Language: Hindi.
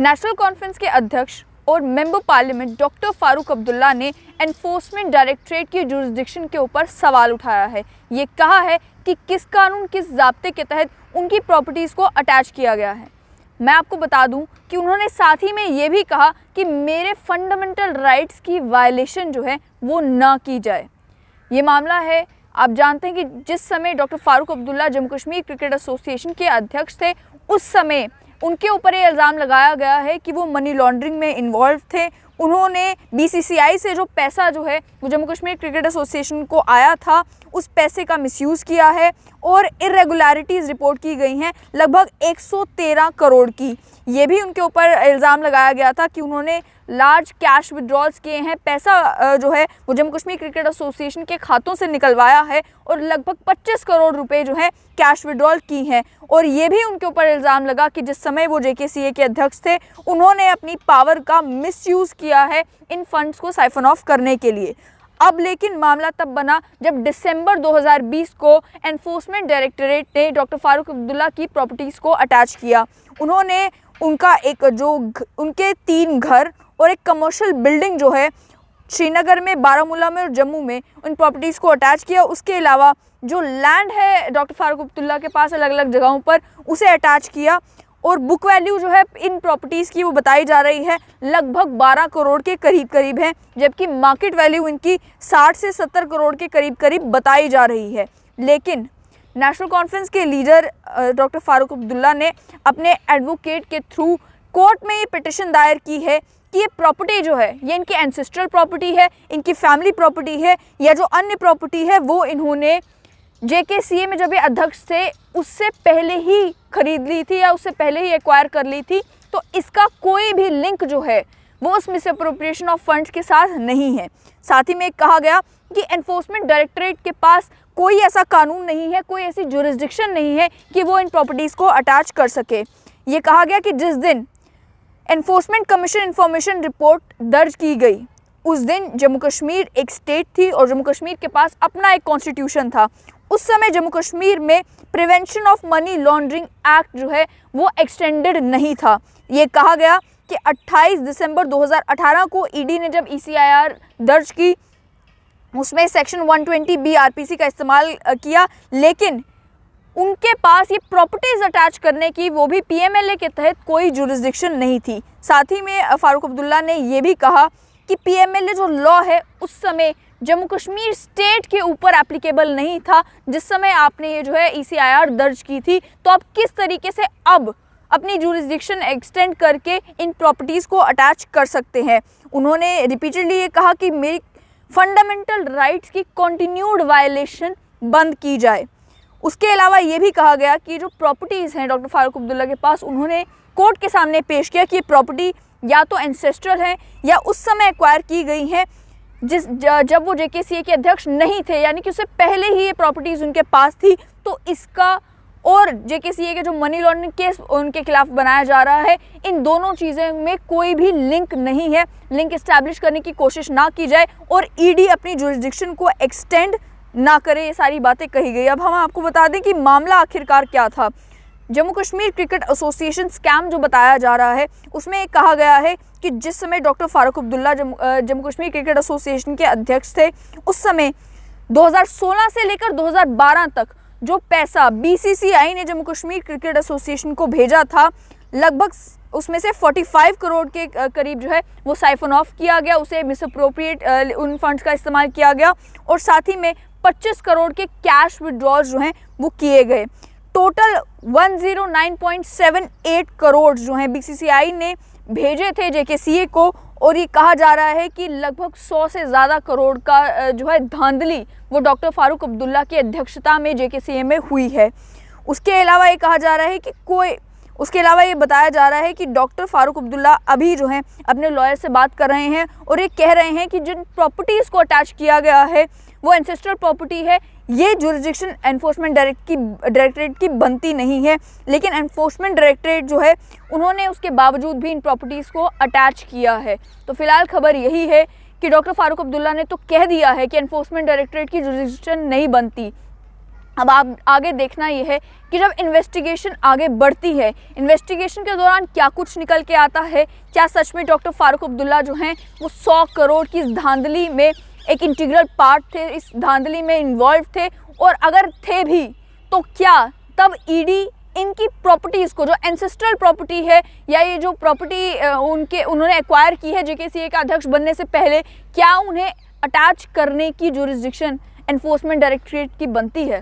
नेशनल कॉन्फ्रेंस के अध्यक्ष और member parliament doctor Farooq Abdullah ने एनफोर्समेंट डायरेक्टरेट की जुरिसडिक्शन के ऊपर सवाल उठाया है। ये कहा है कि किस कानून किस ज़ाब्ते के तहत उनकी प्रॉपर्टीज़ को अटैच किया गया है। मैं आपको बता दूं कि उन्होंने साथ ही में ये भी कहा कि मेरे फंडामेंटल राइट्स की वायलेशन जो है वो ना की जाए। ये मामला है, आप जानते हैं कि जिस समय doctor Farooq Abdullah Jammu Kashmir cricket association के अध्यक्ष थे, उस समय उनके ऊपर ये इल्ज़ाम लगाया गया है कि वो मनी लॉन्ड्रिंग में इन्वॉल्व थे। उन्होंने बीसीसीआई से जो पैसा जो है वो जम्मू कश्मीर क्रिकेट एसोसिएशन को आया था, उस पैसे का मिसयूज़ किया है और इरेगुलरिटीज़ रिपोर्ट की गई हैं लगभग 113 करोड़ की। ये भी उनके ऊपर इल्ज़ाम लगाया गया था कि उन्होंने लार्ज कैश विड्रॉल्स किए हैं, पैसा जो है वो जम्मू कश्मीर क्रिकेट एसोसिएशन के खातों से निकलवाया है और लगभग 25 करोड़ रुपए जो है कैश विड्रॉल की हैं। और ये भी उनके ऊपर इल्ज़ाम लगा कि जिस समय वो जेकेसीए के अध्यक्ष थे, उन्होंने अपनी पावर का मिसयूज़ किया है इन फंड्स को साइफन ऑफ करने के लिए। अब लेकिन मामला तब बना जब दिसंबर 2020 को एनफोर्समेंट डायरेक्टरेट ने डॉक्टर फारूक अब्दुल्ला की प्रॉपर्टीज़ को अटैच किया। उन्होंने उनका उनके 3 घर और एक कमर्शियल बिल्डिंग जो है श्रीनगर में, बारामूला में और जम्मू में उन प्रॉपर्टीज़ को अटैच किया। उसके अलावा जो लैंड है डॉक्टर फारूक अब्दुल्ला के पास अलग अलग जगहों पर, उसे अटैच किया। और बुक वैल्यू जो है इन प्रॉपर्टीज़ की वो बताई जा रही है लगभग 12 करोड़ के करीब है, जबकि मार्केट वैल्यू इनकी 60 से 70 करोड़ के करीब बताई जा रही है। लेकिन नेशनल कॉन्फ्रेंस के लीडर डॉक्टर फारूक अब्दुल्ला ने अपने एडवोकेट के थ्रू कोर्ट में ये पिटिशन दायर की है कि ये प्रॉपर्टी जो है ये इनकी एंसेस्ट्रल प्रॉपर्टी है, इनकी फैमिली प्रॉपर्टी है, या जो अन्य प्रॉपर्टी है वो इन्होंने जेकेसीए में जब ये अध्यक्ष थे उससे पहले ही खरीद ली थी या उससे पहले ही एक्वायर कर ली थी। तो इसका कोई भी लिंक जो है वो उस मिसअप्रोप्रिएशन ऑफ फंड्स के साथ नहीं है। साथ ही में कहा गया कि एनफोर्समेंट डायरेक्टरेट के पास कोई ऐसा कानून नहीं है, कोई ऐसी जुरिसडिक्शन नहीं है कि वो इन प्रॉपर्टीज़ को अटैच कर सके। ये कहा गया कि जिस दिन एनफोर्समेंट कमीशन इंफॉर्मेशन रिपोर्ट दर्ज की गई उस दिन जम्मू कश्मीर एक स्टेट थी और जम्मू कश्मीर के पास अपना एक कॉन्स्टिट्यूशन था। उस समय जम्मू कश्मीर में prevention of money laundering act जो है वो एक्सटेंडेड नहीं था। ये कहा गया कि 28 दिसंबर 2018 को ईडी ने जब ECIR दर्ज की, उसमें सेक्शन 120 BRPC का इस्तेमाल किया, लेकिन उनके पास ये प्रॉपर्टीज़ अटैच करने की वो भी PMLA के तहत कोई जुरिसडिक्शन नहीं थी। साथ ही में फारूक अब्दुल्ला ने ये भी कहा कि PMLA जो लॉ है उस समय जम्मू कश्मीर स्टेट के ऊपर एप्लीकेबल नहीं था जिस समय आपने ये जो है ECIR दर्ज की थी। तो आप किस तरीके से अब अपनी जुरिसडिक्शन एक्सटेंड करके इन प्रॉपर्टीज़ को अटैच कर सकते हैं। उन्होंने रिपीटेडली ये कहा कि मेरी फंडामेंटल राइट्स की कंटिन्यूड वायलेशन बंद की जाए। उसके अलावा ये भी कहा गया कि जो प्रॉपर्टीज़ हैं डॉक्टर फारूक अब्दुल्ला के पास, उन्होंने कोर्ट के सामने पेश किया कि ये प्रॉपर्टी या तो एंसेस्ट्रल है या उस समय एक्वायर की गई हैं जब वो जेकेसीए के अध्यक्ष नहीं थे, यानी कि उससे पहले ही ये प्रॉपर्टीज़ उनके पास थी। तो इसका और जेकेसीए के जो मनी लॉन्ड्रिंग केस उनके खिलाफ बनाया जा रहा है, इन दोनों चीज़ों में कोई भी लिंक नहीं है। लिंक इस्टेब्लिश करने की कोशिश ना की जाए और ईडी अपनी जुरिसडिक्शन को एक्सटेंड ना करे, ये सारी बातें कही गई। अब हम आपको बता दें कि मामला आखिरकार क्या था। Jammu Kashmir cricket association scam जो बताया जा रहा है उसमें कहा गया है कि जिस समय doctor Farooq Abdullah Jammu Kashmir cricket association के अध्यक्ष थे, उस समय 2016 से लेकर 2012 तक जो पैसा बीसीसीआई ने जम्मू कश्मीर क्रिकेट एसोसिएशन को भेजा था, लगभग उसमें से 45 करोड़ के करीब जो है वो साइफन ऑफ किया गया, उसे मिसअप्रोप्रिएट उन फंड्स का इस्तेमाल किया गया और साथ ही में 25 करोड़ के कैश विड्रॉल्स जो हैं वो किए गए। टोटल 109.78 करोड़ जो हैं बीसीसीआई ने भेजे थे जेकेसीए को और ये कहा जा रहा है कि लगभग 100 से ज़्यादा करोड़ का जो है धांधली वो डॉक्टर फारूक अब्दुल्ला की अध्यक्षता में जेकेसीए में हुई है। उसके अलावा ये कहा जा रहा है कि उसके अलावा ये बताया जा रहा है कि डॉक्टर फारूक अब्दुल्ला अभी जो हैं अपने लॉयर से बात कर रहे हैं और ये कह रहे हैं कि जिन प्रॉपर्टीज़ को अटैच किया गया है वो एंसेस्ट्रल प्रॉपर्टी है, ये जुरिसडिक्शन एनफोर्समेंट डायरेक्टरेट की बनती नहीं है। लेकिन एनफोर्समेंट डायरेक्टरेट जो है उन्होंने उसके बावजूद भी इन प्रॉपर्टीज़ को अटैच किया है। तो फिलहाल खबर यही है कि डॉक्टर फारूक अब्दुल्ला ने तो कह दिया है कि एनफोर्समेंट डायरेक्टरेट की जुरिसडिक्शन नहीं बनती। अब आप आगे देखना ये है कि जब इन्वेस्टिगेशन आगे बढ़ती है, इन्वेस्टिगेशन के दौरान क्या कुछ निकल के आता है, क्या सच में डॉक्टर फारूक अब्दुल्ला जो हैं वो 100 करोड़ की इस धांधली में एक इंटीग्रल पार्ट थे, इस धांधली में इन्वॉल्व थे, और अगर थे भी तो क्या तब ईडी इनकी प्रॉपर्टीज़ को, जो एंसेस्ट्रल प्रॉपर्टी है या ये जो प्रॉपर्टी उन्होंने एक्वायर की है जेकेसीए का अध्यक्ष बनने से पहले, क्या उन्हें अटैच करने की जुरिस्डिक्शन एनफोर्समेंट डायरेक्टरेट की बनती है?